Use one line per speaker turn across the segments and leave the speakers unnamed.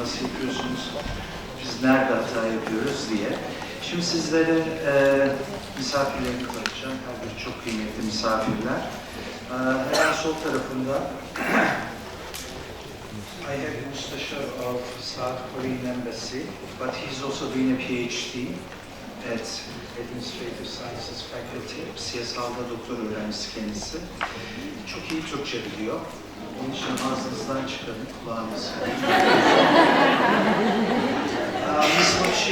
nasıl yapıyorsunuz, biz nerede hata yapıyoruz diye. Şimdi sizlere misafirlerimi tanıtacağım. Her biri çok kıymetli misafirler. Hemen sol tarafında I have the Müsteşarı of South Korean Embassy, but he's also doing a PhD at Administrative Sciences Faculty. Siyasalda doktor öğrencisi kendisi. Çok iyi Türkçe biliyor. Onun için ağzınızdan çıkarın, kulağınızı. Miss Mottus,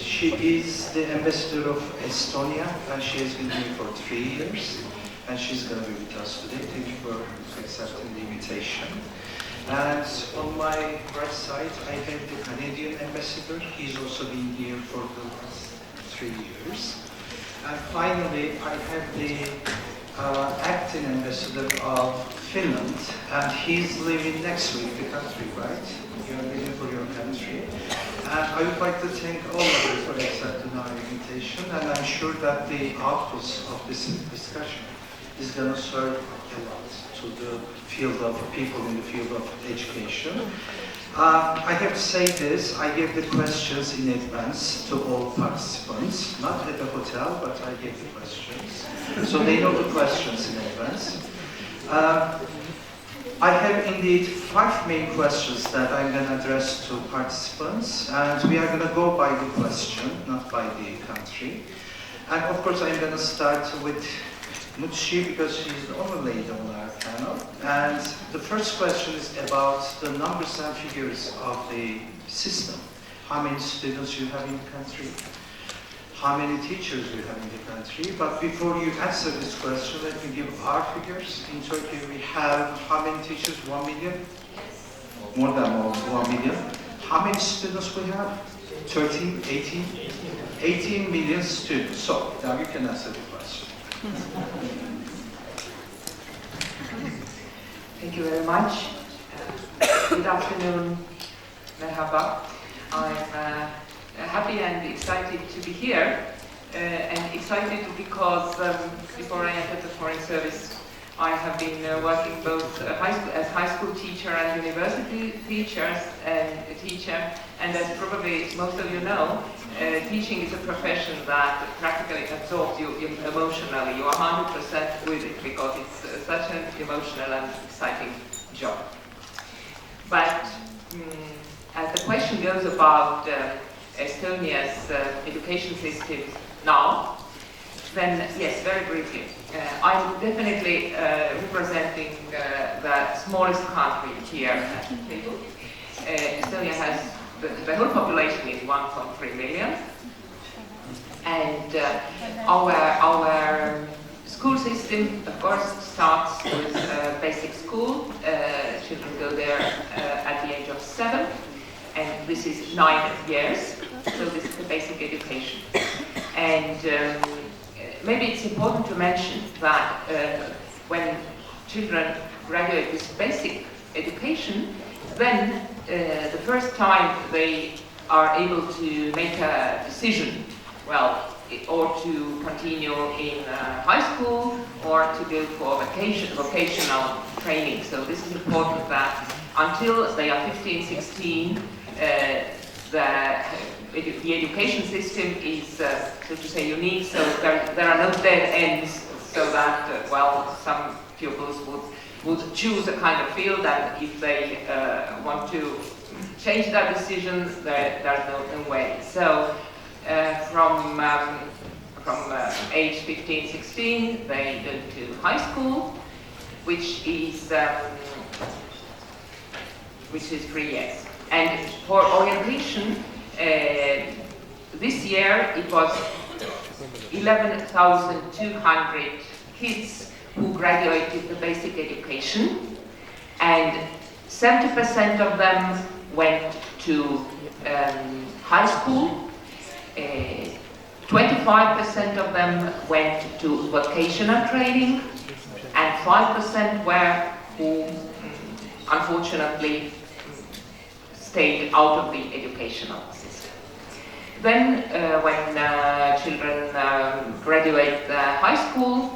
she is the ambassador of Estonia, and she has been here for 3 years, and she's going to be with us today. Thank you for accepting the invitation. And on my right side, I have the Canadian ambassador. He's also been here for the last 3 years. And finally, I have the acting ambassador of Finland, and he's living next week, the country, right? You're living for your country. And I would like to thank all of you for accepting our invitation, and I'm sure that the outputs of this discussion is going to serve a lot to the field of people in the field of education. I have to say this, I give the questions in advance to all participants, not at the hotel, but I give the questions. So they know the questions in advance. I have indeed 5 main questions that I'm going to address to participants, and we are going to go by the question, not by the country. And of course I'm going to start with Mottus because she's the only lady on our panel. And the first question is about the numbers and figures of the system. How many students you have in the country? How many teachers you have in the country? But before you answer this question, let me give our figures. In Turkey we have how many teachers? 1 million? More than 1 million. How many students we have? 13, 18? 18 million students. So now you can answer the question.
Thank you very much. Good afternoon, merhaba. I'm happy and excited to be here, and excited because before I entered the Foreign Service, I have been working both as high school teacher and university teacher, and as probably most of you know, teaching is a profession that practically absorbs you emotionally. You are 100% with it because it's such an emotional and exciting job. But as the question goes about Estonia's education system now, then yes, very briefly. I'm definitely representing the smallest country here at the table. Estonia has, the whole population is 1.3 million. And our school system, of course, starts with basic school. Children go there at the age of 7. And this is 9 years, so this is the basic education. And maybe it's important to mention that when children graduate with basic education, then the first time they are able to make a decision, well, or to continue in high school, or to go for vocational training. So this is important that until they are 15, 16, the education system is, so to say, unique, so there are no dead ends, so that, well, some pupils would choose a kind of field, and if they want to change that decision, there's no way. So from age 15, 16, they go to high school, which is 3 years. And for orientation, this year it was 11,200 kids who graduated the basic education, and 70% of them went to high school, 25% of them went to vocational training, and 5% were who unfortunately stayed out of the educational system. Then when children graduate high school,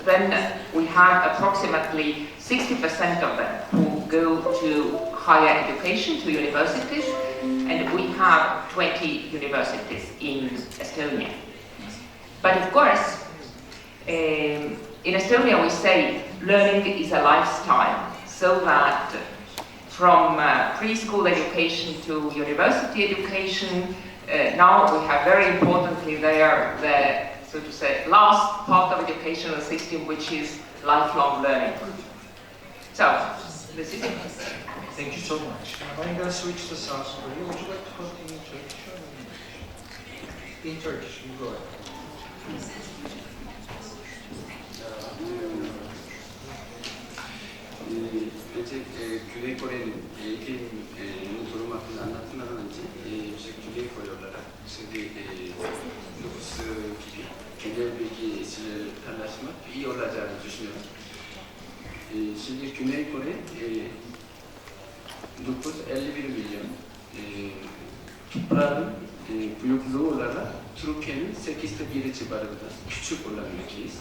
then we have approximately 60% of them who go to higher education, to universities, and we have 20 universities in Estonia. But of course, in Estonia we say learning is a lifestyle, so that from preschool education to university education, now we have very importantly there the, so to say, last part of educational system, which is lifelong learning. So, this is it.
Thank you so much. I'm going to switch to South Korea. Would you like to continue in Turkish? In Turkish, you go ahead.
önce Güney Kore'nin eğitimin durum hakkında anlatmadan önce Güney Kore olarak şimdi nüfus gibi genel bilgileri paylaşmak iyi olacağını düşünüyorum. Şimdi Güney Kore nüfus 51 milyon. Buranın büyüklüğü olarak Türkiye'nin 8'te 1'i civarında küçük olan ülkeyiz.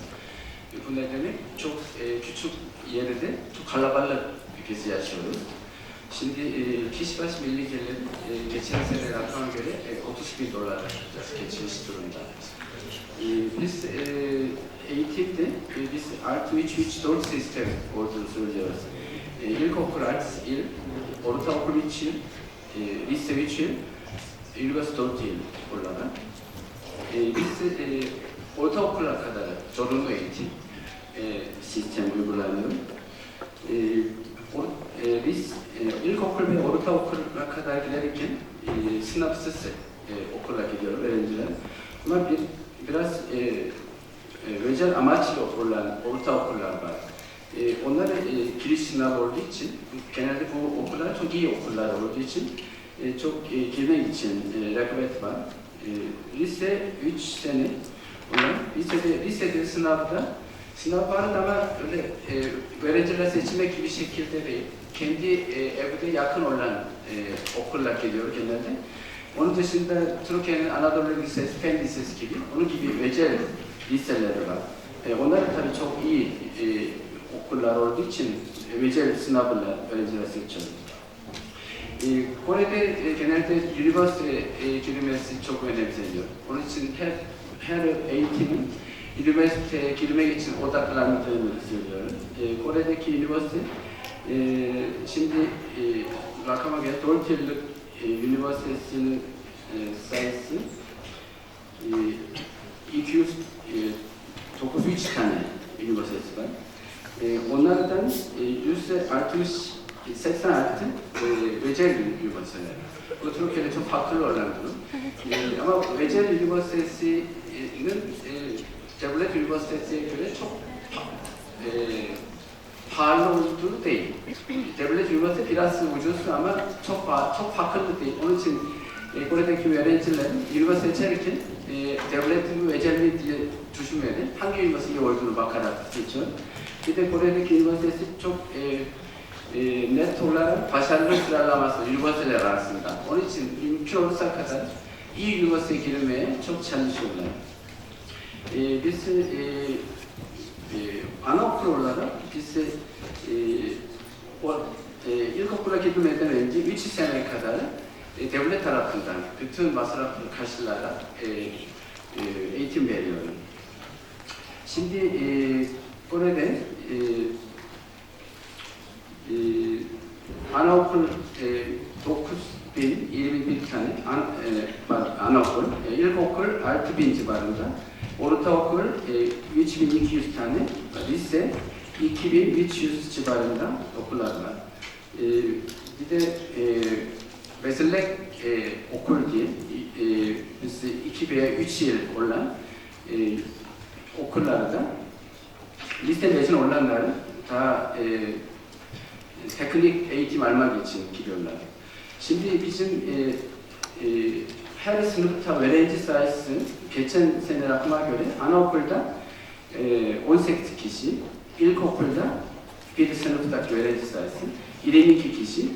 Bu nedenle çok küçük yerde çok kalabalık ülkesi yaşıyoruz. Şimdi kişi başı milli gelir geçen sene rakama göre $30.000 geçmiş durumda. Biz eğitimde biz artı 3-3-4 sistem olduğunu söylüyoruz. İlkokul artı il, ortaokul 3 yıl, lise 3 yıl, üniversite 4 yıl olarak. Biz ortaokula kadar zorunlu eğitim sistem uygulanıyor. Biz ilkokul ve ortaokula kadar giderken sınavsız okula gidiyor öğrenciler. Ama biraz özel amaçlı olan ortaokullar var. Onlar giriş sınavı olduğu için, genelde bu okullar çok iyi okullar olduğu için çok girmek için rekabet var. Lise 3 sene olan, lisede sınav vardı ama öyle öğrenciler seçmek gibi şekilde değil. Kendi evde yakın olan okullar gidiyor genelde. Onun dışında Türkiye'nin Anadolu Lisesi, Fen Lisesi gibi, onun gibi özel liseleri var. Onlar tabii çok iyi okullar olduğu için özel sınavlar öğrenciler seçiyor. Kore'de genelde üniversite girmesi çok önemseniyor. Onun için her eğitimin üniversiteye girmek için odaklandığını söylüyorum. Kore'deki üniversite şimdi rakama göre 4 yıllık üniversitesinin sayısı 293 tane üniversitesi var. Onlardan %60-86 özel üniversiteler. Bu Türkiye'de çok farklı olan durum. Ama özel üniversitesinin devlet üniversitesiye göre çok pahalı olduğu değil. Devlet üniversitesi biraz ucuz ama çok farklı değil. Onun için buradaki öğrencilerin üniversite seçerken devletin mi özel mi diye düşünmeden hangi üniversiteye olduğunu bakarak seçiyor. Bir de Kore'deki üniversitesi çok net olarak başarılı sıralaması üniversiteler arasında. Onun için mümkün olursa kadar iyi üniversiteye girmeye çok çalışıyorlar. Biz anaokul olarak biz ilkokula gitmeden önce 3 sene kadar devlet tarafından bütün masrafları karşılayarak eğitim veriyorum. Şimdi burada anaokul 9.021 tane anaokul, ilkokul 6.000 civarında, ortaokul 3.200 tane, lise 2.300 civarında okullar var. Bir de meslek okul diye biz 2 veya 3 yıl olan okullarda lise mezun olanların daha teknik eğitim almak için gidiyorlar. Şimdi bizim her sınıfta öğrenci sayısı geçen sene rakama göre anaokulda 18 kişi, ilkokulda bir sınıftaki öğrenci sayısı 22 kişi,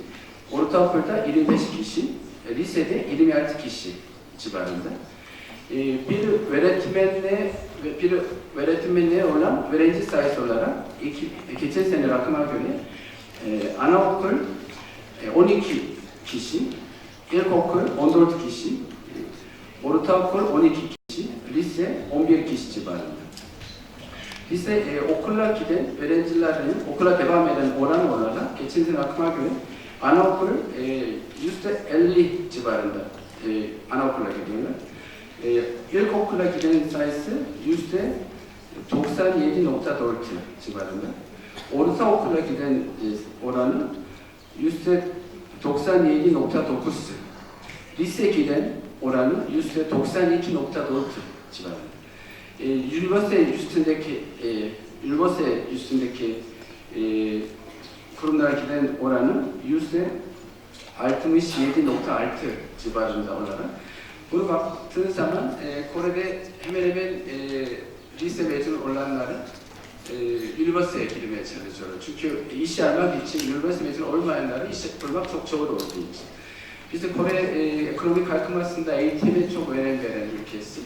ortaokulda 25 kişi, lisede 26 kişi civarında. Bir öğretmenle olan öğrenci sayısı olarak geçen sene rakama göre anaokul 12 kişi, ilkokul 14 kişi, ortaokul 12 kişi, lise 11 kişi civarında. Lise okula giden öğrencilerin okula devam eden oran olarak geçen sene akıma göre anaokul %50 civarında anaokula gidiyorlar. İlkokula giden sayısı %97.4 civarında. Ortaokula giden oranı %97.9. Lise giden oranı %92.4 civarında. Üniversite üstündeki kurumlara giden oranı %67.6 civarında olarak. Bunu baktığınız zaman Kore'de hemen hemen lise mezunu olanları üniversiteye girmeye çalışıyorlar. Çünkü iş aramak için üniversite mezunu olmayanları iş bulmak çok zor olduğu için. Biz de Kore ekonomik kalkınmasında eğitime çok önem veren ülkesi.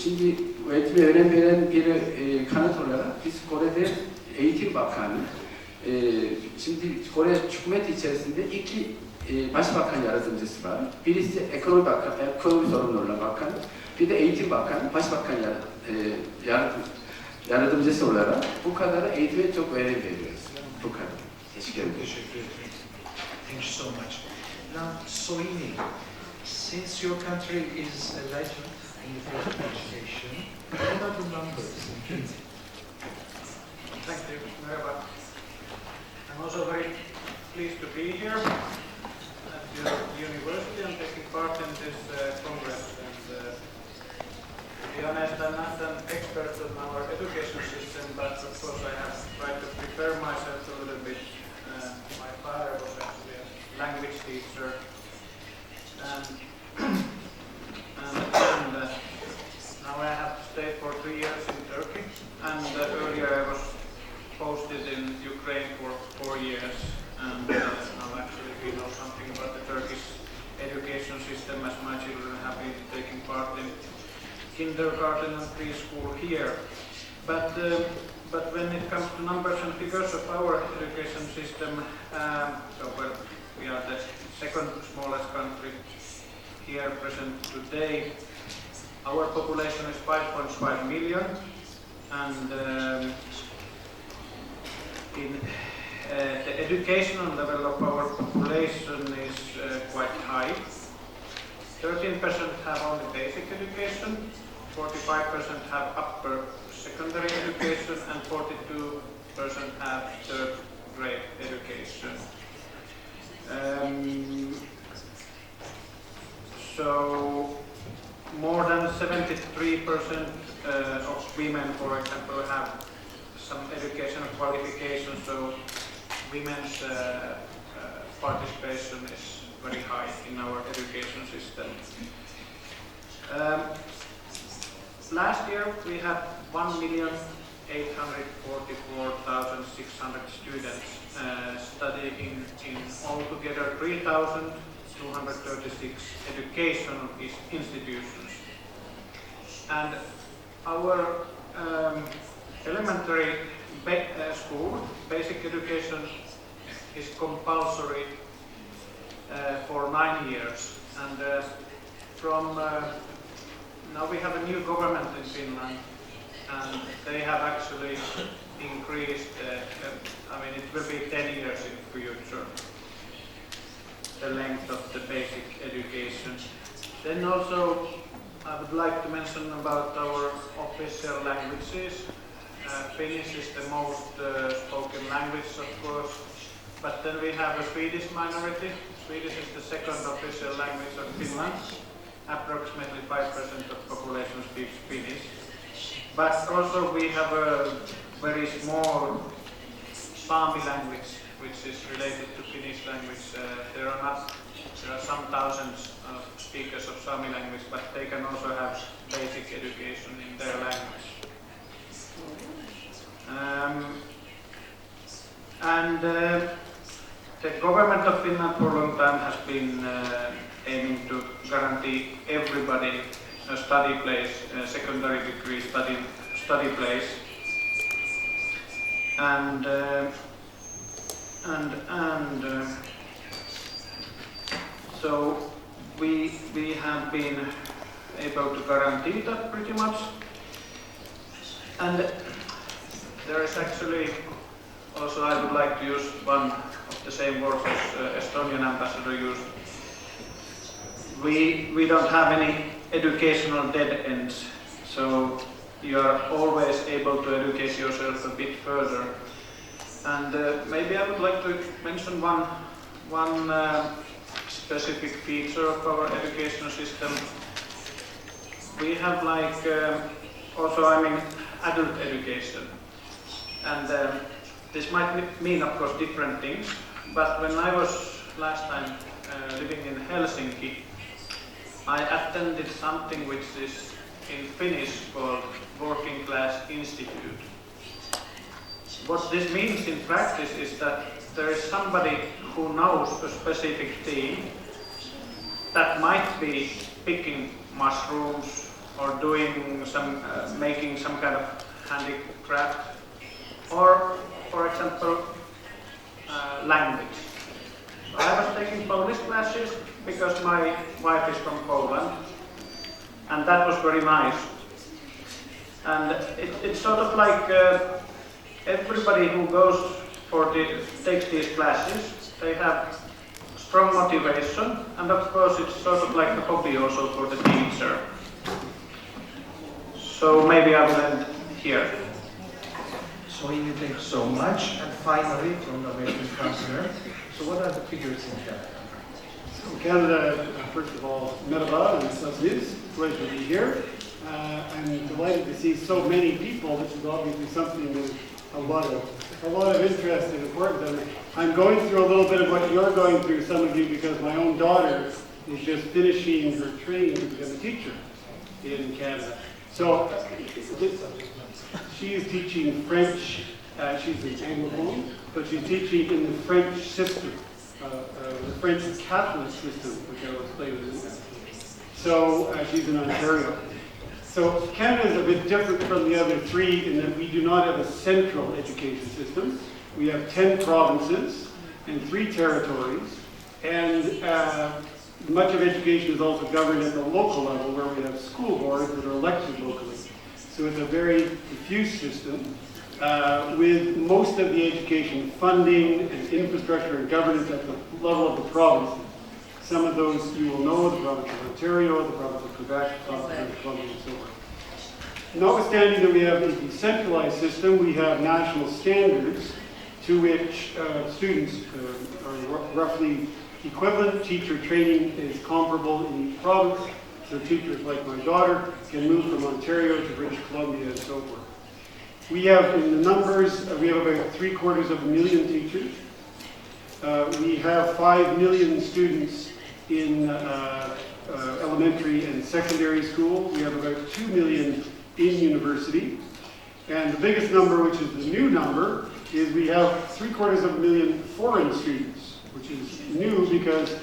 Şimdi eğitime önem veren bir kanıt olarak biz Kore'de Eğitim Bakanı, şimdi Kore hükümet içerisinde iki başbakan yardımcısı var. Birisi ekonomi sorumlularına bakan, bir de eğitim bakanı, başbakan yardımcısı olarak bu kadar eğitime çok önem veriyoruz. Bu kadar. Teşekkür ederim.
Thank you so much. Now, Soini, since your country is a legend in the field of education, what are the numbers?
Thank you. Merhaba. I'm also very pleased to be here at the university and taking part in this congress. And to be honest, I'm not an expert on our education system, but of course I have tried to prepare myself a little bit. My father was actually a language teacher, and now I have stayed for 3 years in Turkey, and earlier I was posted in Ukraine for 4 years, and now actually we know something about the Turkish education system as my children have been taking part in kindergarten and preschool here. But when it comes to numbers and figures of our education system, we are the second smallest country here present today. Our population is 5.5 million, and the educational level of our population is quite high. 13% have only basic education, 45% have upper secondary education, and 42% have third grade education. So more than 73% of women, for example, have some educational qualifications, so women's participation is very high in our education system. Last year we had 1,844,600 students studying in altogether 3,236 educational institutions. And our elementary school, basic education, is compulsory for 9 years. And from now we have a new government in Finland, and they have actually increased, it will be 10 years in the future, the length of the basic education. Then also I would like to mention about our official languages. Finnish is the most spoken language, of course, but then we have a Swedish minority. Swedish is the second official language of Finland. Approximately 5% of population speaks Finnish. But also we have a very small Sami language, which is related to Finnish language. There are some thousands of speakers of Sami language, but they can also have basic education in their language. The government of Finland for a long time has been aiming to guarantee everybody a study place, a secondary degree study place. And So we have been able to guarantee that pretty much. And there is actually also, I would like to use one of the same words as Estonian ambassador used. We don't have any educational dead ends, so you are always able to educate yourself a bit further. And maybe I would like to mention one specific feature of our education system. We have like also, I mean, adult education, and this might mean, of course, different things. But when I was last time living in Helsinki, I attended something which is in Finnish called Working Class Institute. What this means in practice is that there is somebody who knows a specific theme that might be picking mushrooms or doing some, making some kind of handicraft, or, for example, language. So I was taking Polish classes because my wife is from Poland, and that was very nice. And it's sort of like everybody who takes these classes, they have strong motivation, and of course it's sort of like a hobby also for the teacher. So maybe I will end here.
Soini, thank you so much. And finally, from the American Counselor, so what are the figures in Canada?
So Canada, first of all, merhaba and salut. Pleasure to be here. I'm delighted to see so many people. This is obviously something with a lot of interest and importance. And I'm going through a little bit of what you're going through, some of you, because my own daughter is just finishing her training to become a teacher in Canada. So she is teaching French. She's an Anglophone, but she's teaching in the French system, the French Catholic system, which I will explain in a minute. So she's in Ontario. So Canada is a bit different from the other three in that we do not have a central education system. We have 10 provinces and 3 territories, and much of education is also governed at the local level, where we have school boards that are elected locally. So it's a very diffuse system, with most of the education funding and infrastructure and governance at the level of the provinces. Some of those you will know, the province of Ontario, the province of Quebec, the province of Columbia, and so forth. Notwithstanding that we have a decentralized system, we have national standards to which students are roughly equivalent. Teacher training is comparable in each province. So teachers like my daughter can move from Ontario to British Columbia and so forth. We have, in the numbers, we have about 750,000 teachers. We have 5 million students in elementary and secondary school. We have about 2 million in university. And the biggest number, which is the new number, is we have 750,000 foreign students, which is new because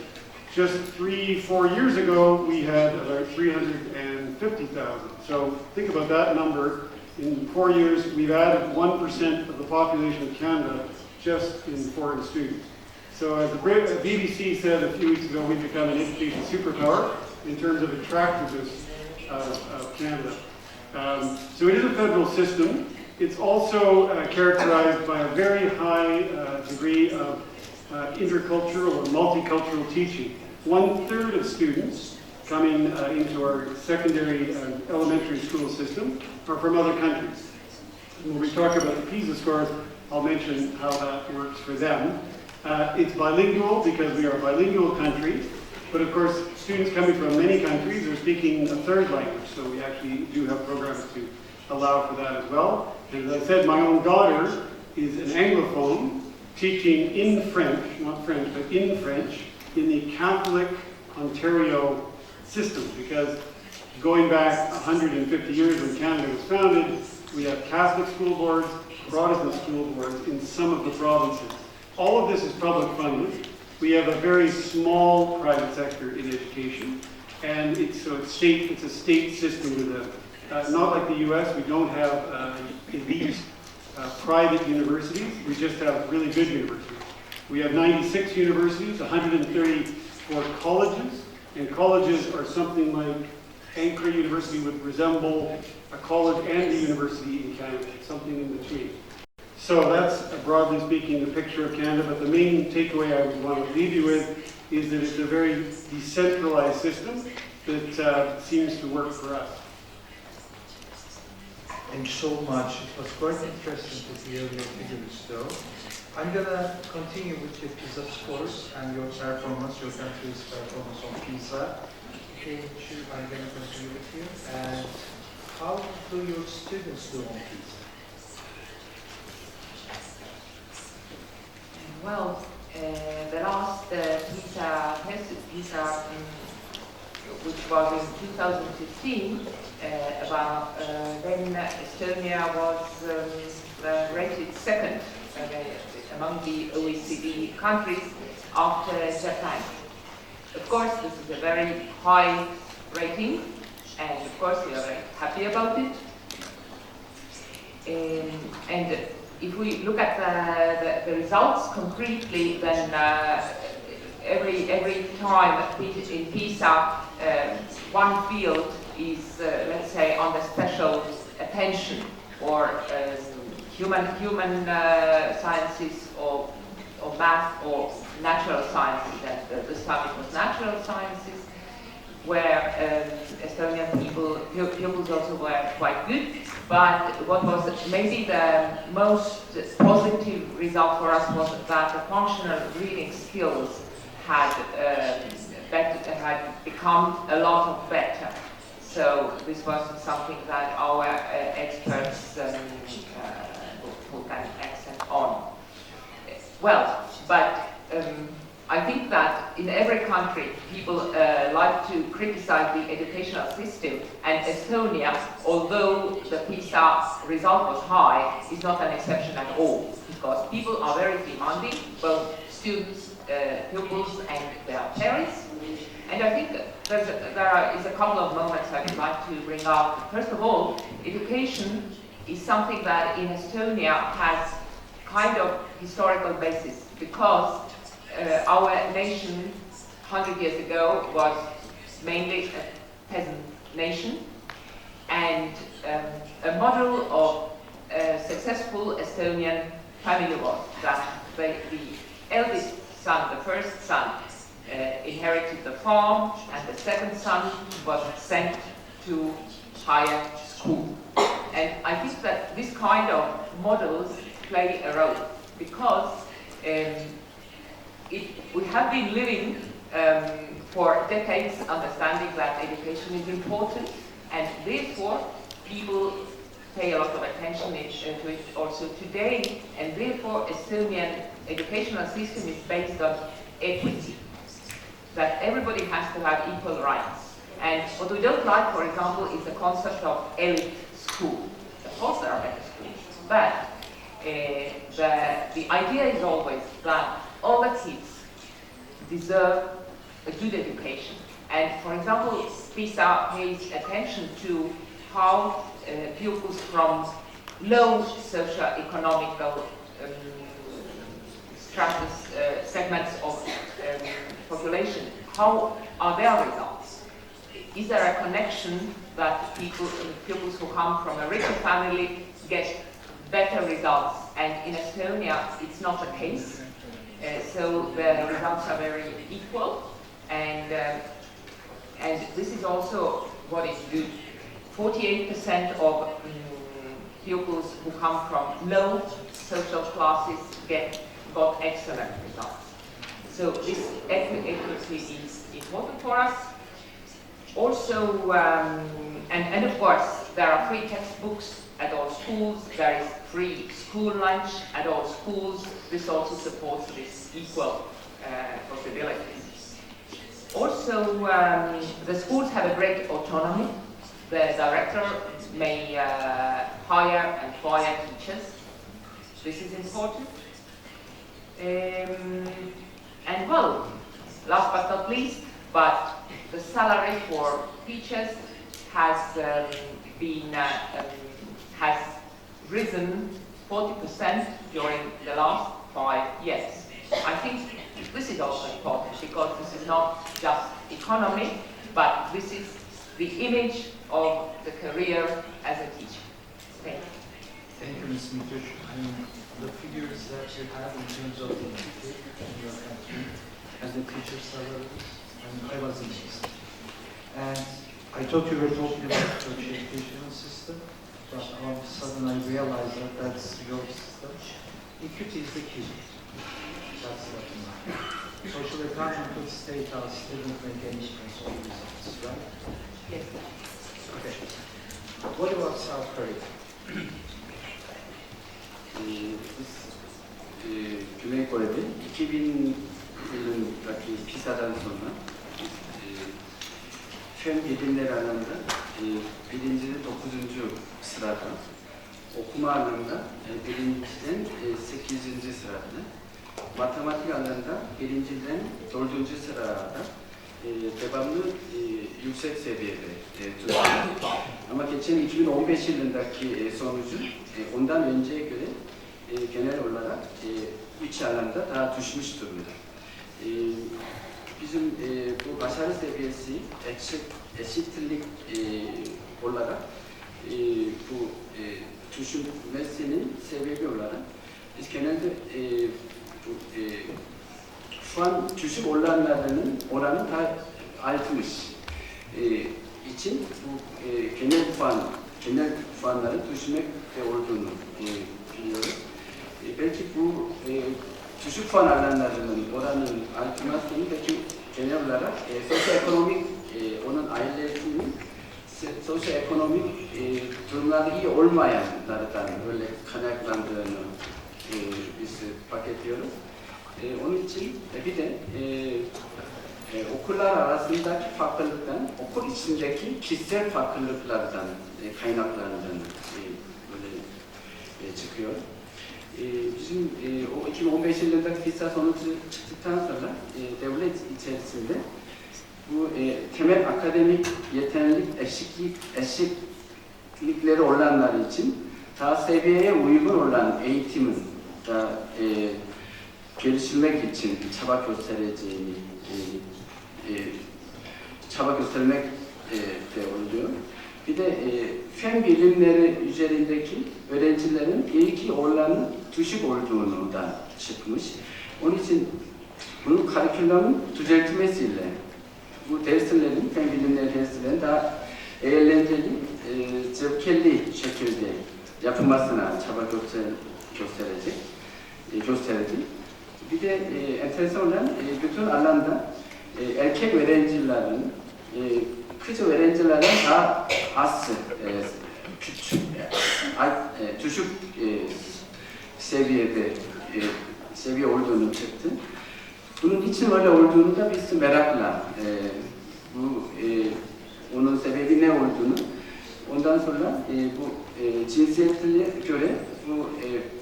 just 3-4 years ago, we had about 350,000. So think about that number. In 4 years, we've added 1% of the population of Canada just in foreign students. So as the BBC said a few weeks ago, we've become an education superpower in terms of attractiveness of Canada. So it is a federal system. It's also characterized by a very high degree of intercultural or multicultural teaching. 1/3 of students coming into our secondary and elementary school system are from other countries. And when we talk about the PISA scores, I'll mention how that works for them. It's bilingual because we are a bilingual country, but of course students coming from many countries are speaking a 3rd language, so we actually do have programs to allow for that as well. And as I said, my own daughter is an Anglophone teaching in French, not French, but in French, in the Catholic Ontario system, because going back 150 years when Canada was founded, we have Catholic school boards, Protestant school boards in some of the provinces. All of this is public funded. We have a very small private sector in education, and it's a state system with not like the US, we don't have elite private universities, we just have really good universities. We have 96 universities, 134 colleges, and colleges are something like Ankara University would resemble a college and a university in Canada, something in between. So that's, broadly speaking, the picture of Canada, but the main takeaway I would want to leave you with is that it's a very decentralized system that seems to work for us.
Thank you so much. It was quite interesting to hear your figures though. I'm gonna continue with your PISA scores and your performance, your country's performance on PISA. Okay, I'm gonna continue with you. And how do your students do on PISA?
Well, the last PISA test, which was in 2015, then Estonia was rated second among the OECD countries after Japan. Of course, this is a very high rating, and of course we are very happy about it. And if we look at the results concretely, then every time in PISA, one field is, let's say, under special attention, or human sciences, or math, or natural sciences. And this time it was natural sciences, where Estonian pupils also were quite good. But what was maybe the most positive result for us was that the functional reading skills had become a lot better. So this was something that our experts put an accent on. Well, but I think that in every country people like to criticize the educational system, and Estonia, although the PISA result was high, is not an exception at all, because people are very demanding, both students, pupils, and their parents. And I think there is a couple of moments I would like to bring out. First of all, education is something that in Estonia has kind of historical basis, because our nation 100 years ago was mainly a peasant nation, and a model of a successful Estonian family was that the eldest son, the first son, inherited the farm, and the second son was sent to higher school. And I think that this kind of models play a role, because we have been living for decades understanding that education is important, and therefore people pay a lot of attention to it also today, and therefore Estonian educational system is based on equity, that everybody has to have equal rights. And what we don't like, for example, is the concept of elite school. Of course there are better schools, but the idea is always that all the kids deserve a good education. And for example, PISA pays attention to how pupils from low socio-economical segments of population, how are their results? Is there a connection that pupils who come from a richer family get better results? And in Estonia, it's not the case. So the results are very equal, and this is also what is good. 48% of pupils who come from low social classes got excellent results. So this equity is important for us. Also, and of course, there are free textbooks at all schools. There is free school lunch at all schools. This also supports this equal possibilities. Also, the schools have a great autonomy. The director may hire and fire teachers. This is important. And well, last but not least, but the salary for teachers has has risen 40% during the last 5 years. I think this is also important because this is not just economy, but this is the image of the career as a teacher. Thank you.
Thank you, Ms. Mitush. The figures that you have in terms of the intake in your country and the teacher salaries, I was amazed. And I thought you were talking about the educational system, but all of a sudden I realized that that's your system. Equity is the key. That's what I mean. Social economy could state house didn't make any difference on the results, right?
Yes.
Okay. What about South Korea?
Güney Kore'de 2000 yılındaki PISA'dan sonra fen bilimleri alanında birincide 9. sırada, okuma alanında birinciden 8. sırada, matematik alanında birinciden 4. sırada devamlı yüksek seviyede tutuyor. Ama geçen 2015 yılındaki sonucu ondan önceye göre genel olarak 3 alanda daha düşmüş durumda. Bizim bu başarı seviyesi eşitlik olarak bu düşünmesinin sebebi olarak biz genelde şu an düşük oranlarının oranı daha artmış için bu genel puanları düşmekte olduğunu biliyoruz. Belki bu düşük puan alanlarının oranının artmasını belki genel olarak sosyoekonomik onun ailesinin sosyoekonomik durumları iyi olmayanlardan böyle kaynaklandığını biz fark ediyoruz. Onun için bir de okullar arasındaki farklılıktan, okul içindeki kişisel farklılıklardan kaynaklandığını böyle çıkıyor. Bizim o 2015 yılındaki PISA sonucu çıktıktan sonra devlet içerisinde bu temel akademik yeterlilik eşitlikleri olanlar için daha seviyeye uygun olan eğitimin da geliştirmek için çaba göstereceğini çaba göstermek de oluyor. Bir de fen bilimleri üzerindeki öğrencilerin ilgi oranı düşük olduğunu da çıkmış. Onun için bunun karikülümün düzeltmesiyle bu derslerin, fen bilimleri derslerin daha eğlenceli, zevkli şekilde yapılmasına çaba gösterdi. Bir de enteresan olan bütün alanda erkek öğrencilerin kız öğrencilerden daha az düşük seviye olduğunu çıktı. Bunun için öyle olduğunu da biz merakla onun sebebi ne olduğunu ondan sonra bu cinsiyetine göre bu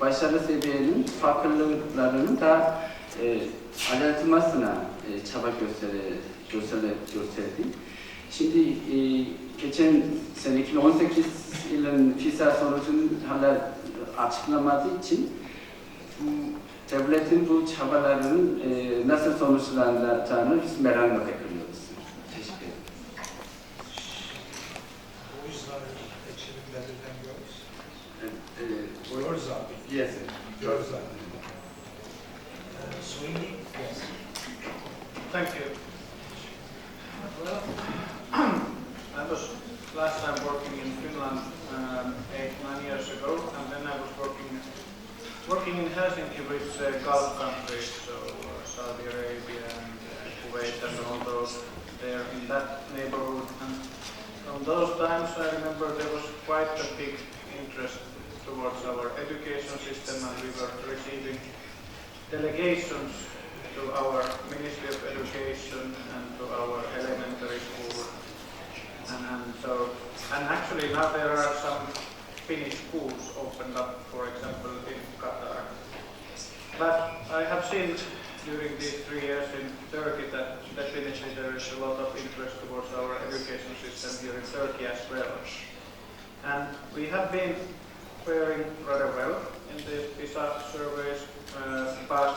başarı seviyenin farklılıklarının daha azaltılmasına çaba gösterdi. Şimdi geçen sene 2018 yılın PISA sonucunun hala açıklanmadığı için devletin bu çabalarının nasıl sonuçlanacağını biz merakla bekliyoruz. Teşekkür ederim.
Yours are actually better than yours.
Yours
are.
Yes.
Yours are. Soini? Yes.
Thank you. Well, I was last time working in Finland 8-9 years ago, and then I was working in Helsinki with Gulf countries, so Saudi Arabia and Kuwait and all those there in that neighborhood. And from those times I remember there was quite a big interest towards our education system, and we were receiving delegations to our Ministry of Education and to our elementary school. And actually now there are some Finnish schools opened up, for example, in Qatar. But I have seen during these 3 years in Turkey that definitely there is a lot of interest towards our education system here in Turkey as well. And we have been faring rather well in the PISA surveys, but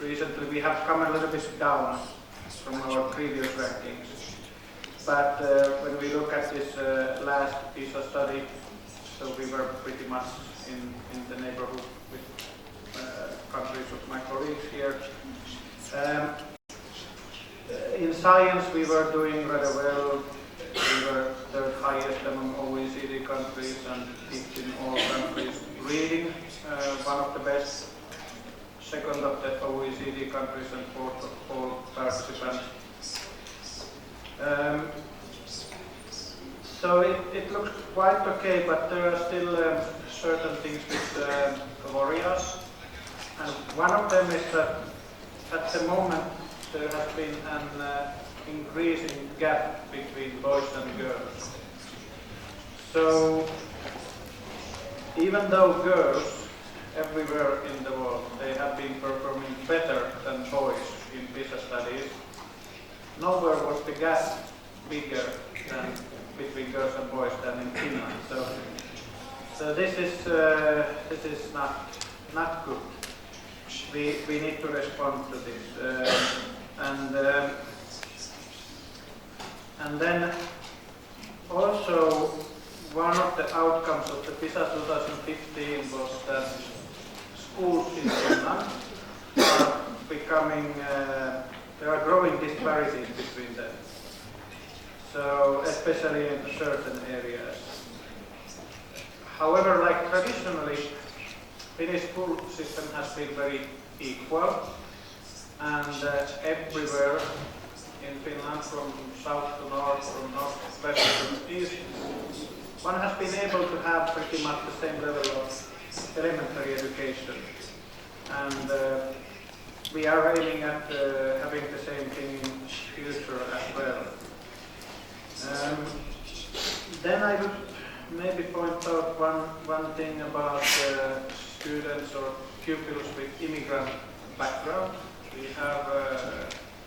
recently we have come a little bit down from our previous rankings. But when we look at this last PISA study, so we were pretty much in the neighborhood with countries of my colleagues here. In science we were doing rather well. We were third highest among OECD countries and fifth in all countries. Reading, one of the best, second of the OECD countries and fourth of all participants. So it looks quite okay, but there are still certain things which worry us. And one of them is that at the moment there has been an increasing gap between boys and girls. So even though girls everywhere in the world, they have been performing better than boys in PISA studies, nowhere was the gap bigger than between girls and boys than in Finland. So this is not good. We need to respond to this. And then also one of the outcomes of the PISA 2015 was that schools in Finland are becoming, there are growing disparities between them. So especially in certain areas. However, like traditionally, Finnish school system has been very equal, and everywhere in Finland, from south to north, from northwest to east, one has been able to have pretty much the same level of elementary education. And we are aiming at having the same thing in future as well. Then I would maybe point out one thing about students or pupils with immigrant background. We have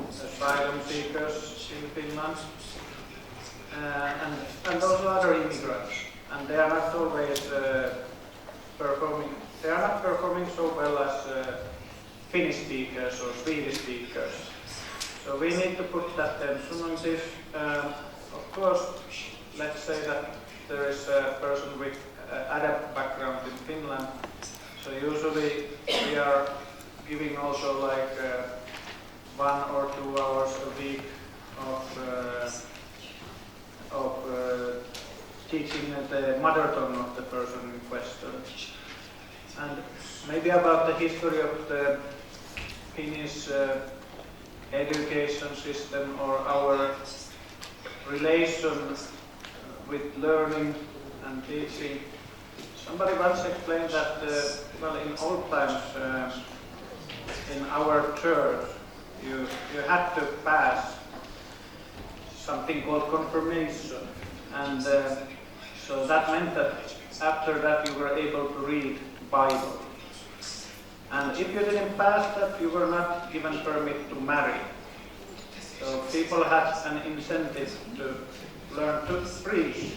asylum seekers in Finland and also other immigrants, and they are not always performing so well as Finnish speakers or Swedish speakers. So we need to put that tension on this. Of course, let's say that there is a person with Arab background in Finland. So usually we are giving also like 1 or 2 hours a week of teaching the mother tongue of the person in question. And maybe about the history of the Finnish education system or our relation with learning and teaching. Somebody once explained that, well, in old times, in our church, you had to pass something called confirmation, and so that meant that after that you were able to read Bible. And if you didn't pass that, you were not given permit to marry. So people had an incentive to learn to preach.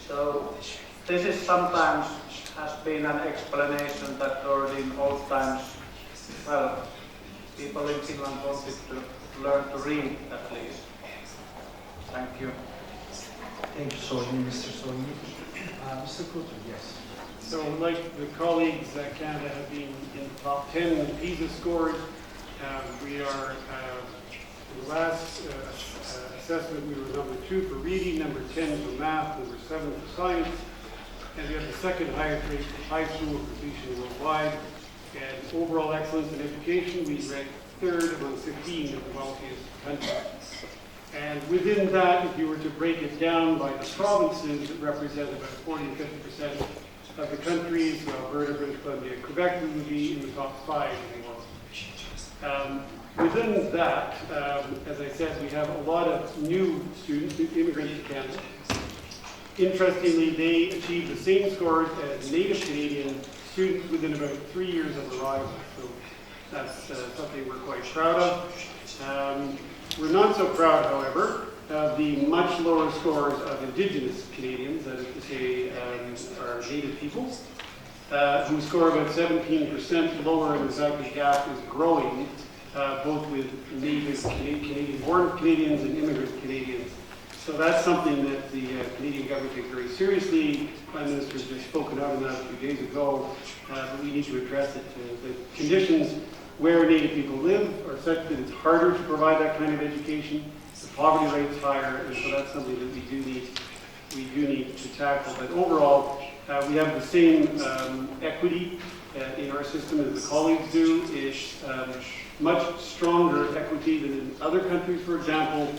So this is sometimes has been an explanation that already in old times, well, people in Finland wanted to learn to read at least. Thank you.
Thank you, Soini, Mr. Soini. Mr. Cooter, yes.
So like the colleagues, Canada have been in the top 10 in the PISA scores. We are, the last assessment, we were number 2 for reading, number 10 for math, number 7 for science, and we have the second highest rate for high school completion worldwide. And overall excellence in education, we ranked 3rd among 15 of the wealthiest countries. And within that, if you were to break it down by the provinces, it represents about 40 to 50% of the countries. So Alberta, British Columbia, Quebec would be in the top 5 in the world. Within that, as I said, we have a lot of new students, new immigrants to Canada. Interestingly, they achieve the same scores as native Canadian students within about 3 years of arrival. So that's something we're quite proud of. We're not so proud, however, of the much lower scores of Indigenous Canadians, that is to say, our native peoples. who score about 17% lower, and in fact the gap is growing, both with native Canadian-born Canadians and immigrant Canadians. So that's something that the Canadian government takes very seriously. Prime Minister has just spoken out on that a few days ago, but we need to address it. The conditions where Native people live are such that it's harder to provide that kind of education. The poverty rate's higher, and so that's something that we do need to tackle. But overall, we have the same equity in our system as the colleagues do. It's much stronger equity than in other countries. For example,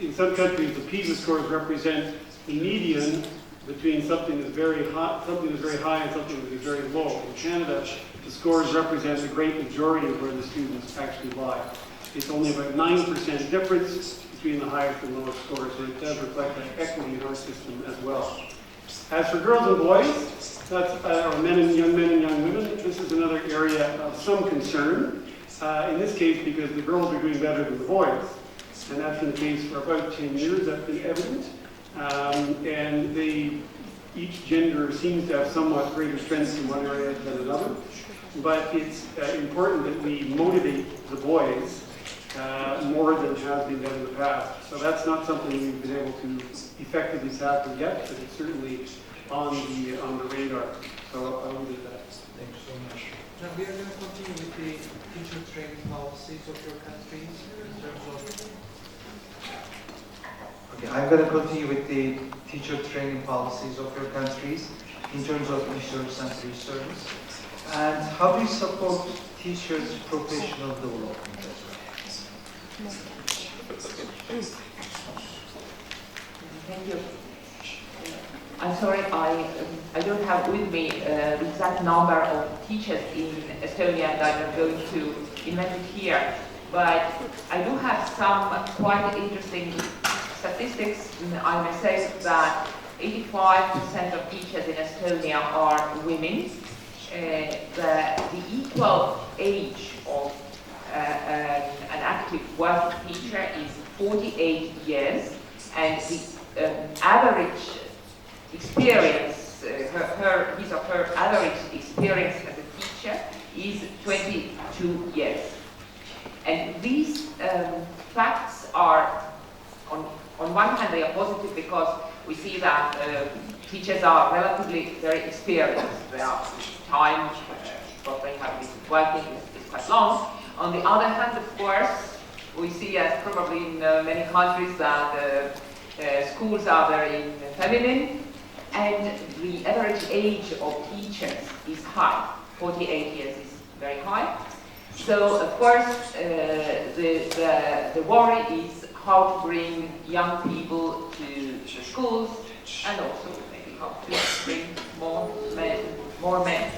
in some countries, the PISA scores represent the median between something that's very high, and something that is very low. In Canada, the scores represent the great majority of where the students actually lie. It's only about 9% difference between the highest and lowest scores, so it does reflect that equity in our system as well. As for girls and boys, that's or young men and young women, this is another area of some concern. In this case, because the girls are doing better than the boys. And that's been the case for about 10 years, that's been evident. And each gender seems to have somewhat greater strengths in one area than another. But it's important that we motivate the boys more than has been done in the past. So that's not something we've been able to effectively tackle yet, but it's certainly on the radar. So I'll leave it at that.
Thank you so much. Now we are going to continue with the teacher training policies of your countries in terms of...
Okay, I'm going to continue with the teacher training policies of your countries in terms of research and service. And how do you support teachers' professional development as well?
Thank you. I'm sorry, I don't have with me the exact number of teachers in Estonia that I'm going to invent it here, but I do have some quite interesting statistics. I may say that 85% of teachers in Estonia are women. The equal age of an active working teacher is 48 years, and the average experience, his or her average experience as a teacher is 22 years. And these facts are, on one hand, they are positive because we see that teachers are relatively very experienced. Their time, what they have been working is quite long. On the other hand, of course, we see, as probably in many countries, that schools are very feminine, and the average age of teachers is high. 48 years is very high. So, of course, the worry is how to bring young people to the schools, and also maybe how to bring more men.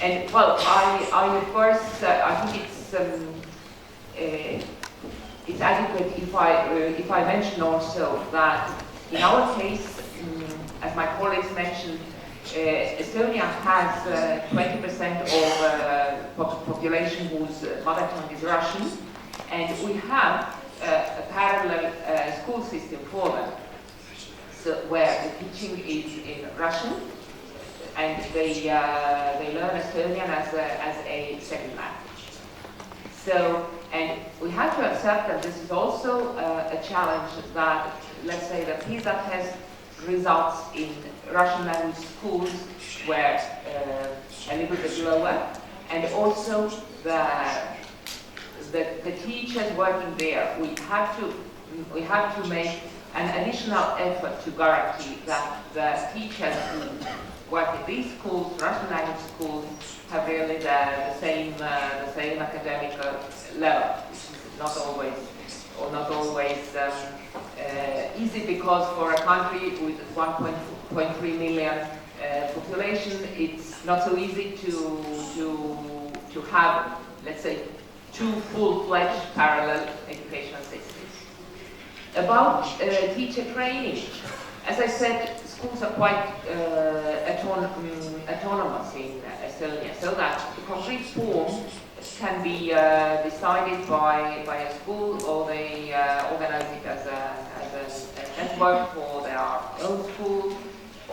And well, I of course, I think it's adequate if I mention also that in our case, as my colleagues mentioned, Estonia has 20% of population whose mother tongue is Russian, and we have a parallel school system for them, so where the teaching is in Russian, and they learn Estonian as a second language. So, and we have to accept that this is also a challenge that, let's say, the PISA test results in Russian language schools were a little bit lower, and also the teachers working there, we have to make an additional effort to guarantee that the teachers who work in these schools, Russian language schools, have really the same academic level, which is not always easy, because for a country with 1.3 million population, it's not so easy to have, let's say, two full-fledged parallel educational systems. About teacher training, as I said, schools are quite autonomous in Estonia, so that the concrete form can be decided by a school, or they organize it as a network for their own school,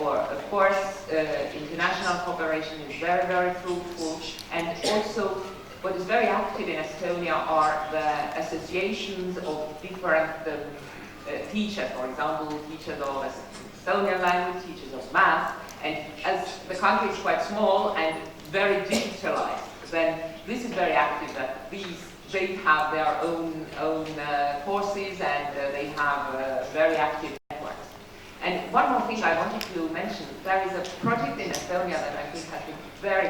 or of course international cooperation is very, very fruitful, and also what is very active in Estonia are the associations of different teachers, for example, teachers of Estonian language, teachers of math, and as the country is quite small and very digitalized, then this is very active that they have their own courses and they have very active networks. And one more thing I wanted to mention, there is a project in Estonia that I think has been very,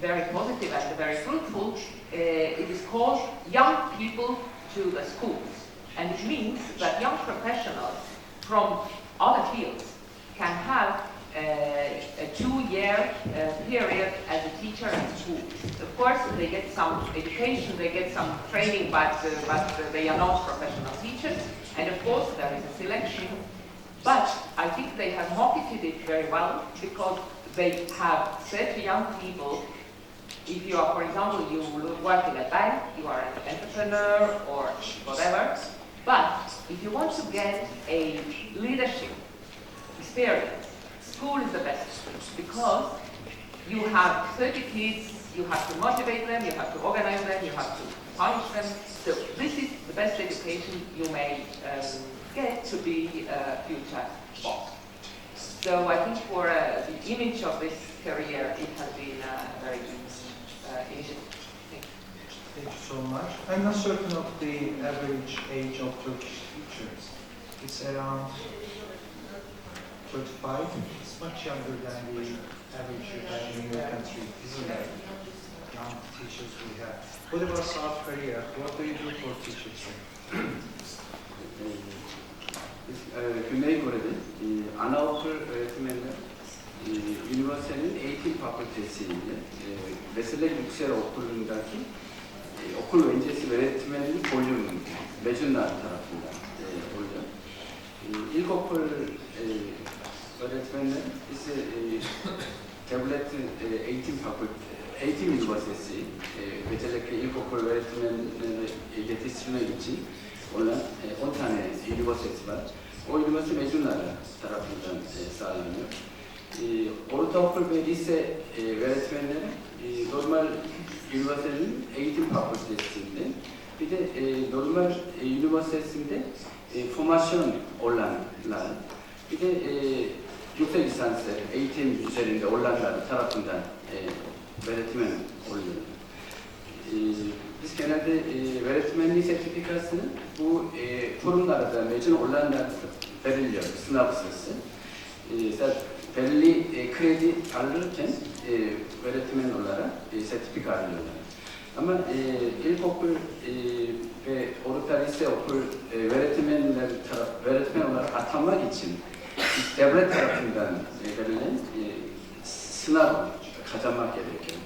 very positive and very fruitful. It is called Young People to the Schools. And it means that young professionals from other fields can have a 2-year period as a teacher in school. Of course, they get some education, they get some training, but they are not professional teachers. And of course, there is a selection. But I think they have marketed it very well because they have said to young people, if you are, for example, you work in a bank, you are an entrepreneur or whatever, but if you want to get a leadership experience, school is the best because you have 30 kids, you have to motivate them, you have to organize them, you have to punish them. So this is the best education you may get to be a future boss. So I think for the image of this career, it has been a very good initiative.
Thank you so much. I'm not certain of the average age of Turkish teachers. It's around 35. It's much younger than the average in your country, isn't it? Young teachers we have. What about South Korea? What do you do for teachers?
Güney Kore'de anaokul öğretmenler üniversitenin eğitim fakültesiyle meslek yüksek okulundaki okul öncesi öğretmenlik bölümü mezunlar tarafından oluyor. İlkokul öğretmenler ise devlet eğitim üniversitesi özellikle ilkokul öğretmenleri yetiştirmek için olan 10 tane üniversitesi var. O üniversite mezunları tarafından sağlanıyor. Ortaokul ve lise öğretmenleri normal üniversitenin eğitim fakültesinde bir de normal üniversitesinde formasyon olanlar bir de yüksek lisans eğitim üzerinde olanlar tarafından öğretmen oluyor. Biz genelde öğretmenliği sertifikasını bu kurumlarda mezun olanlar veriliyor, sınav sırası. Belli kredi alırken öğretmen olarak sertifika alıyorlar. Ama ilkokul ve orta lise okul öğretmen olarak atanmak için devlet tarafından verilen sınav kazanmak gerekiyor.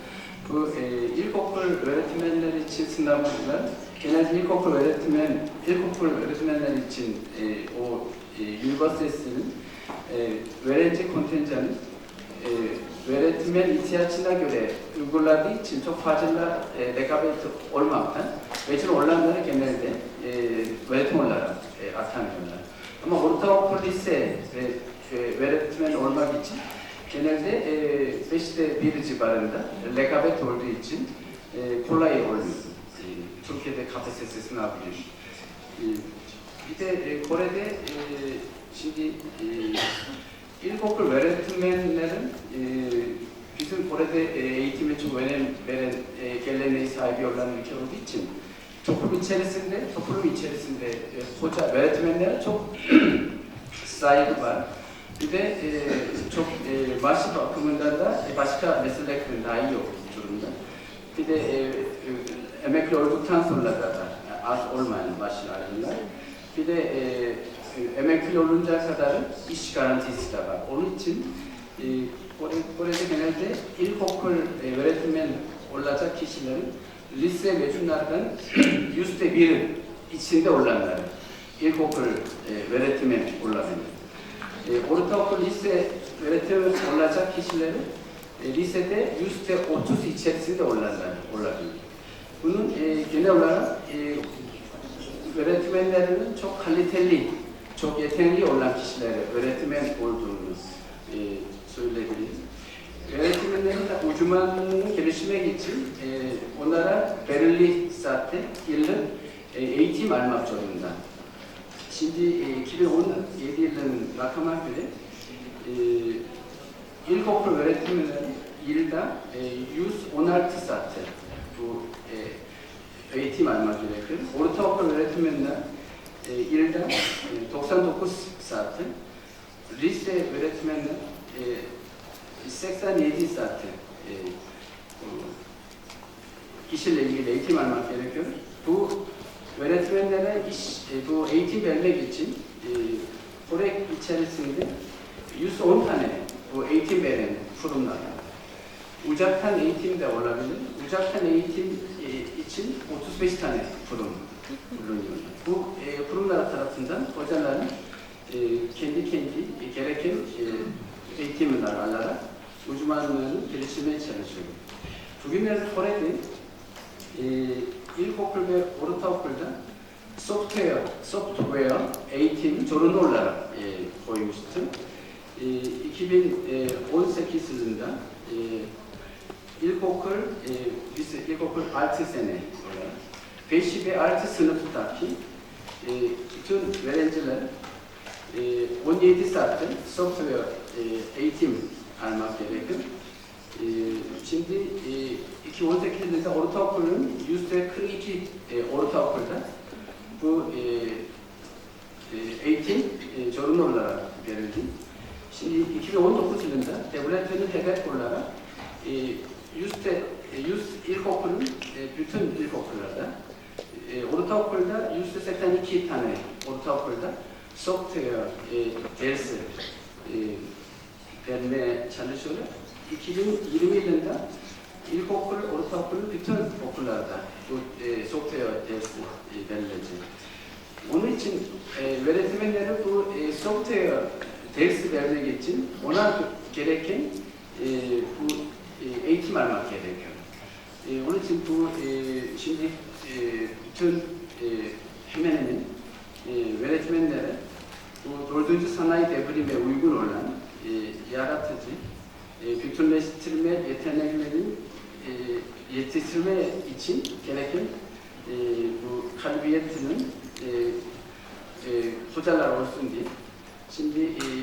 Bu ilkokul öğretmenler için sınavlar genelde ilkokul öğretmenler için o üniversitesinin öğrenci kontenjanı öğretmen ihtiyacına göre uyguladığı için çok fazla rekabet olmaktan mezun olanları genelde öğretmen olarak atanıyorlar. Ama ortaokul lise öğretmen olmak için genelde 5'te 1 civarında rekabet olduğu için kolay oluyor. Türkiye'de KPSS sınavı. Bir de Kore'de şimdi ilkokul öğretmenlerin bizim Kore'de eğitime çok önem veren geleneği sahibi olan ülke olduğu için toplum içerisinde hoca öğretmenlere çok saygı var. Bir de çok maaş bakımından da başka mesleklerin daha iyi olduğu durumda. Bir de emekli olduktan sonra da az olmayan maaşlarla. Bir de emekli olunca kadar iş garantisi de var. Onun için Kore'de genelde ilkokul öğretmen olacak kişilerin lise mezunlardan %1 içinde olanlar ilkokul öğretmen olabilir. Ortaokul lise öğretmen olacak kişilerin lisede %30 içerisinde olanlar olabilir. Bunun genel olarak öğretmenlerinin çok kaliteli, çok yetenekli olan kişilere öğretmen olduğunu söyleyebiliriz. Öğretmenlerin de uzmanlığını geliştirmek için onlara belirli saatte yıllık eğitim almak zorunda. Şimdi 2017 yılının rakamına göre ilkokul öğretmenleri yılda 116 saatte bu eğitim almak gerekiyor. Ortaokul öğretmenler yılda 99 saatte, lise öğretmenler 87 saatte kişiyle ilgili eğitim almak gerekiyor. Bu öğretmenlere bu eğitim vermek için oraya içerisinde 110 tane bu eğitim veren kurumlar. Uzaktan eğitim de olabilir. Uzaktan eğitim için 35 tane kurum bulunuyor. Bu kurumlar tarafından hocaların kendi gereken eğitimler alarak uzmanlığını geliştirmeye çalışıyor. Bugünlerde Kore'de ilkokul ve ortaokulda software eğitim zorunlu olarak koymuştu. 2018 yılında ilkokul 6 sene olarak 5 ve 6 sınıftaki bütün öğrenciler 17 saatte software eğitim almak gerekiyor. Şimdi 2018 yılında ortaokulun %42 ortaokulda bu eğitim zorunlu olarak verildi. Şimdi 2019 yılında devletlerin hedef olarak 100 ilkokulun bütün ilkokullarda, ortaokulda %82 tane ortaokulda software dersi vermeye çalışıyorlar. 2020 yılında ilkokul, ortaokul, bütün okullarda bu software dersi verilecek. Onun için öğretmenlere bu software dersi vermek için ona gereken bu eğitim almak gerekiyor. Onun için bu şimdi bütün hemen hemen öğretmenlere bu 4. sanayi devrime uygun olan yaratıcı bütünleştirme yeteneklerin yetiştirme için gereken bu kabiliyetinin hocalar olsun diye. Şimdi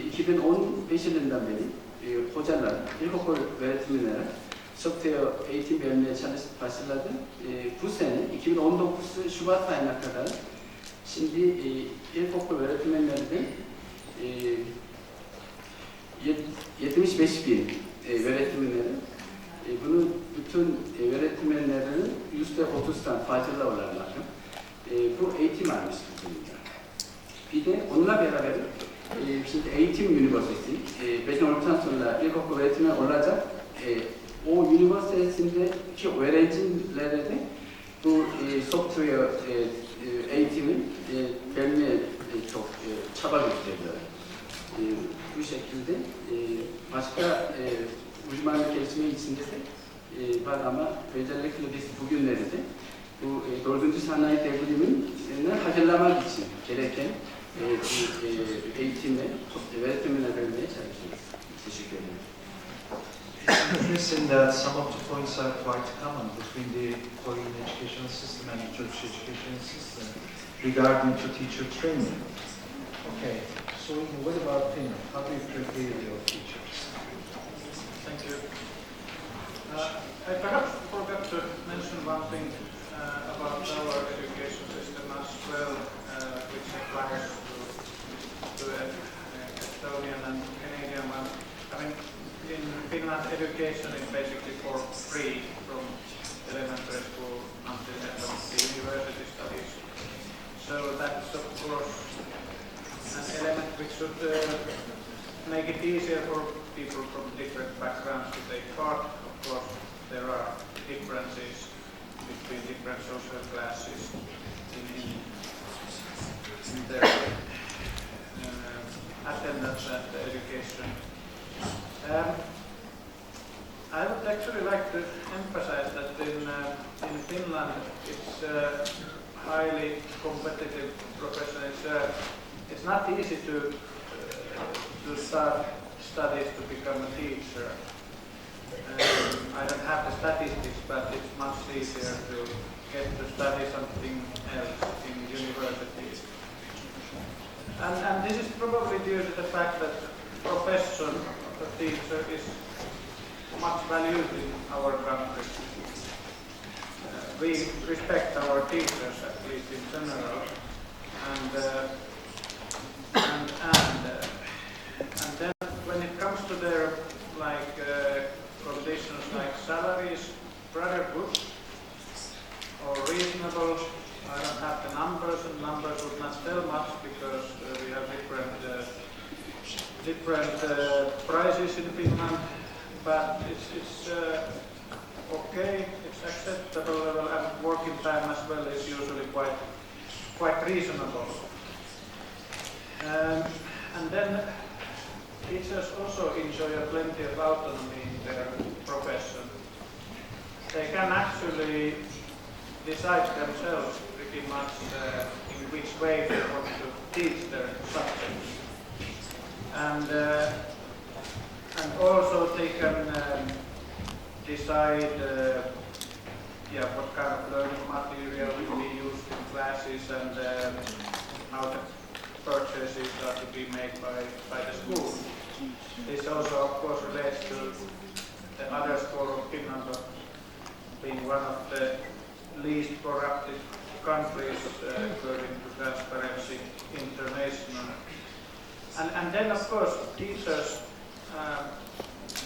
2015 yılından beri hocalar, ilkokul öğretmenlere software eğitim vermeye başladı. Bu sene 2019 Şubat ayına kadar şimdi ilkokul öğretmenlerden 75.000 öğretmenleri bunu bütün öğretmenlerin %30'dan fazla olanlar bu eğitim almış. Bir de onunla beraber şimdi eğitim üniversitesi mezun olduktan sonra ilkokul öğretmen olacak. O üniversitesindeki öğrencilere de bu software eğitimi vermeye çok çaba gösteriyor. Bu şekilde başka uzmanlık gelişme içinde de var ama özellikle biz bugünlerde bu 4. sanayi devrimini hazırlamak için gereken eğitimi öğretmenlere vermeye çalışıyoruz. Teşekkür ederim.
Interesting that some of the points are quite common between the Korean educational system and the Turkish educational system regarding to teacher training. Okay, so what about Finland? How do you prepare your teachers?
Thank you. I perhaps forgot to mention one thing about our education system as well, which applies to Estonian and Canadian one. I mean, in Finland, education is basically for free from elementary school until the end of the university studies. So that's of course an element which should make it easier for people from different backgrounds to take part. Of course, there are differences between different social classes in their attendance at the education. I would actually like to emphasize that in Finland it's a highly competitive profession. It's it's not easy to start studies to become a teacher. I don't have the statistics, but it's much easier to get to study something else in universities. And this is probably due to the fact that the profession of a teacher is much valued in our country. We respect our teachers, at least in general, and then when it comes to their conditions like salaries, rather good or reasonable. I don't have the numbers, and numbers would not tell much because we have different prices in Finland. But it's okay, it's acceptable level, and working time as well is usually quite reasonable. And then teachers also enjoy plenty of autonomy in their profession. They can actually decide themselves pretty much in which way they want to teach their subjects. And also they can decide what kind of learning material will be used in classes and how the purchases are to be made by the school. This also, of course, relates to the other score of Finland being one of the least corrupted countries according to Transparency International. And then, of course, teachers,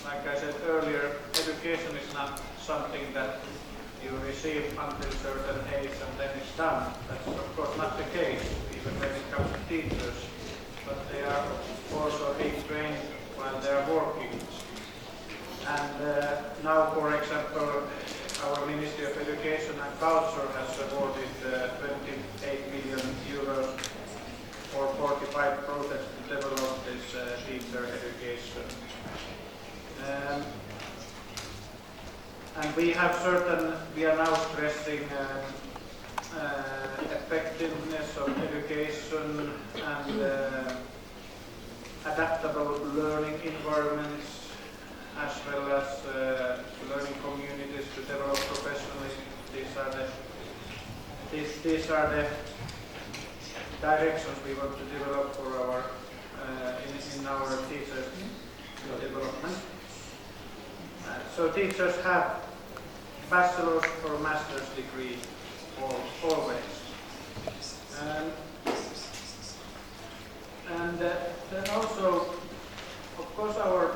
like I said earlier, education is not something that you receive until a certain age and then it's done. That's of course not the case, even when it comes to teachers. But they are also being trained while they are working. And now, for example, our Ministry of Education and Culture has awarded 28 million euros for 45 projects to develop this teacher education. And we are now stressing effectiveness of education and adaptable learning environments, as well as learning communities to develop professionally. These are the directions we want to develop for our in our teachers' development. So teachers have bachelor's or master's degree always. And then also, of course, our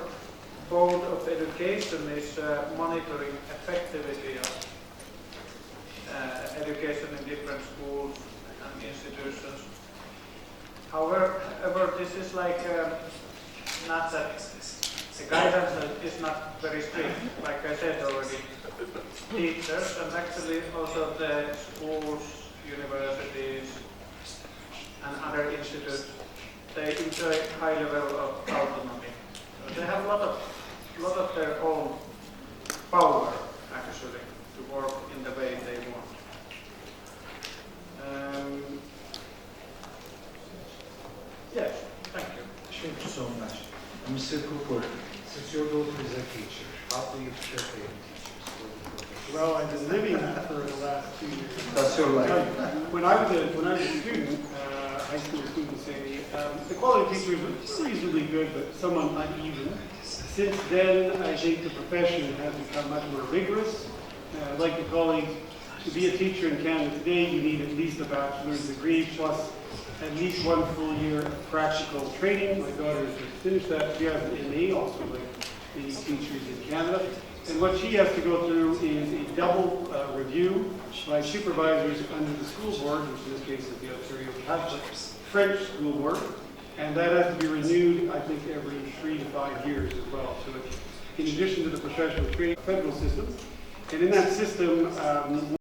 Board of Education is monitoring effectivity of education in different schools and institutions. However, this is not that the guidance is not very strict. Like I said already, teachers and actually also the schools, universities, and other institutes, they enjoy high level of autonomy. So they have a lot of their own power actually to work in the way they want. Yes, thank you.
Thank you so much. Mr. Cooper, since your daughter is a teacher, how do you prepare teachers?
Well, I've been living that for the last 2 years.
That's your life.
When I was a student, high school student, say, the quality of teachers was reasonably good, but somewhat uneven. Since then, I think the profession has become much more rigorous. Like the colleagues, to be a teacher in Canada today, you need at least a bachelor's degree plus at least 1 full year of practical training. My daughter has finished that. She has an MA, also like the teachers in Canada. And what she has to go through is a double review by supervisors under the school board, which in this case is the Ontario Catholic French School Board. And that has to be renewed, I think, every 3 to 5 years as well. So it's in addition to the professional training federal system. And in that system,